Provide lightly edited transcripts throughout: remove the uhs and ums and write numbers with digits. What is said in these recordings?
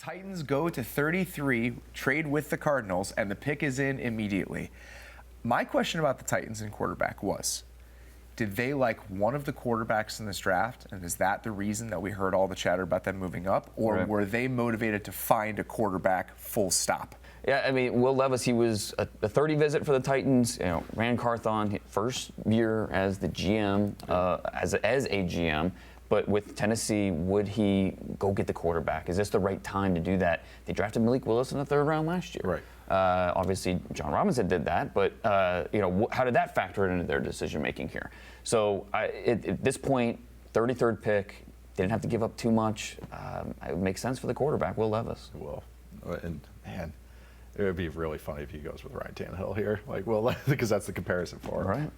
Titans go to 33, trade with the Cardinals, and the pick is in immediately. My question about the Titans and quarterback was, did they like one of the quarterbacks in this draft, and is that the reason that we heard all the chatter about them moving up, or were they motivated to find a quarterback full stop? Yeah, I mean, Will Levis, he was a 30 visit for the Titans. You know, ran Carthon first year as the GM, as a GM. But with Tennessee, would he go get the quarterback? Is this the right time to do that? They drafted Malik Willis in the third round last year. Right. Obviously, John Robinson did that, but you know, how did that factor into their decision making here? So at this point, 33rd pick, didn't have to give up too much. It would make sense for the quarterback, Will Levis. Well, and man, it would be really funny if he goes with Ryan Tannehill here, like Will, because that's the comparison for him. Right.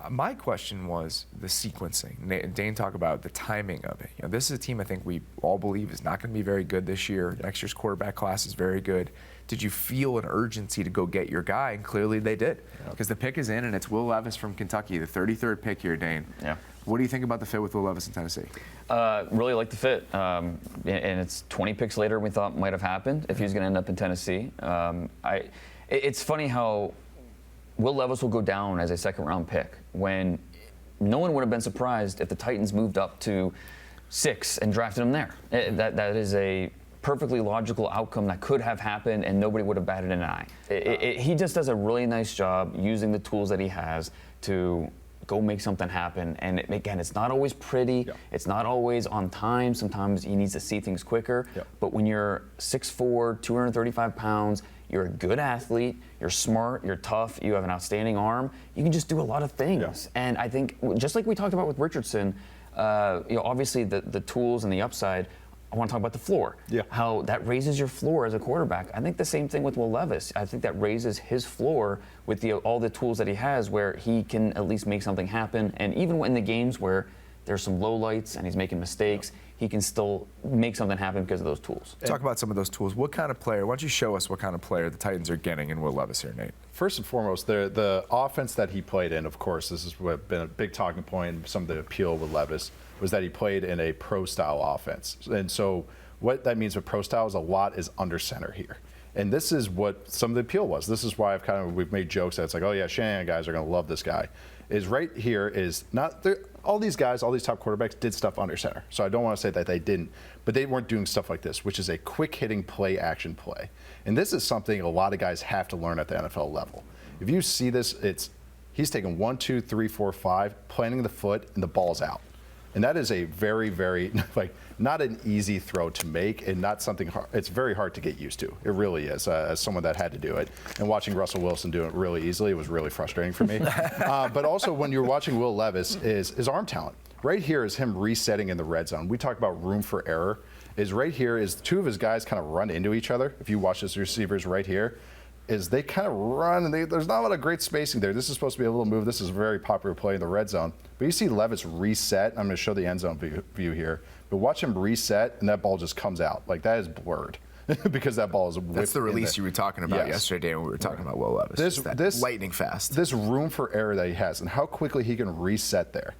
My question was the sequencing. Dane talked about the timing of it. You know, this is a team I think we all believe is not going to be very good this year. Next year's quarterback class is very good. Did you feel an urgency to go get your guy? And clearly they did, because the pick is in, and it's Will Levis from Kentucky, the 33rd pick here, Dane. Yeah. What do you think about the fit with Will Levis in Tennessee? Really like the fit, and it's 20 picks later we thought might have happened if he was going to end up in Tennessee. It's funny how Will Levis will go down as a second-round pick when no one would have been surprised if the Titans moved up to 6 and drafted him there. That is a perfectly logical outcome that could have happened, and nobody would have batted an eye. He just does a really nice job using the tools that he has to go make something happen. And again, it's not always pretty. Yep. It's not always on time. Sometimes he needs to see things quicker. Yep. But when you're 6'4", 235 pounds, you're a good athlete, you're smart, you're tough, you have an outstanding arm, you can just do a lot of things. Yeah. And I think, just like we talked about with Richardson, you know, obviously the tools and the upside, I want to talk about the floor. Yeah. How that raises your floor as a quarterback. I think the same thing with Will Levis. I think that raises his floor with all the tools that he has, where he can at least make something happen. And even in the games where there's some lowlights and he's making mistakes, he can still make something happen because of those tools. Talk about some of those tools. What kind of player, why don't you show us what kind of player the Titans are getting in Will Levis here, Nate? First and foremost, the offense that he played in, of course, this has been a big talking point, some of the appeal with Levis, was that he played in a pro-style offense. And so what that means with pro-style is a lot is under center here. And this is what some of the appeal was. This is why we've made jokes that it's like, oh yeah, Shanahan guys are going to love this guy. Is right here is not all these guys, all these top quarterbacks did stuff under center. So I don't want to say that they didn't, but they weren't doing stuff like this, which is a quick hitting play action play. And this is something a lot of guys have to learn at the NFL level. If you see this, he's taking 1, 2, 3, 4, 5, planting the foot, and the ball's out. And that is a very, very, not an easy throw to make, and not something hard. It's very hard to get used to. It really is, as someone that had to do it. And watching Russell Wilson do it really easily was really frustrating for me. But also, when you're watching Will Levis, is his arm talent. Right here is him resetting in the red zone. We talk about room for error. Is right here is two of his guys kind of run into each other. If you watch his receivers right here, is they kind of run, and there's not a lot of great spacing there. This is supposed to be a little move. This is a very popular play in the red zone. But you see Levis reset. I'm going to show the end zone view here. But watch him reset, and that ball just comes out. Like, that is blurred because that ball is whipped. That's the release you were talking about yesterday when we were talking about Will Levis. This lightning fast. This room for error that he has, and how quickly he can reset there.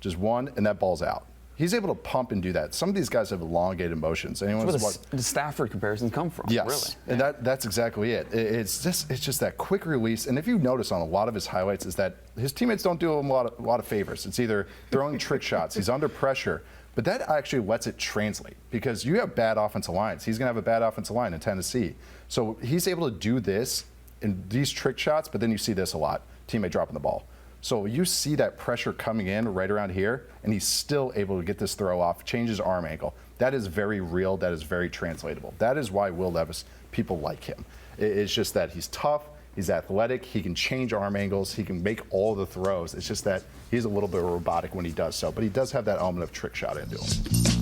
Just one, and that ball's out. He's able to pump and do that. Some of these guys have elongated motions. That's where the Stafford comparisons come from. Yes, really. And that's exactly it. It's just that quick release. And if you notice on a lot of his highlights, is that his teammates don't do him a lot of favors. It's either throwing trick shots, he's under pressure, but that actually lets it translate, because you have bad offensive lines. He's going to have a bad offensive line in Tennessee, so he's able to do this in these trick shots. But then you see this a lot: teammate dropping the ball. So you see that pressure coming in right around here, and he's still able to get this throw off, change his arm angle. That is very real. That is very translatable. That is why Will Levis, people like him. It's just that he's tough, he's athletic, he can change arm angles, he can make all the throws. It's just that he's a little bit robotic when he does so, but he does have that element of trick shot into him.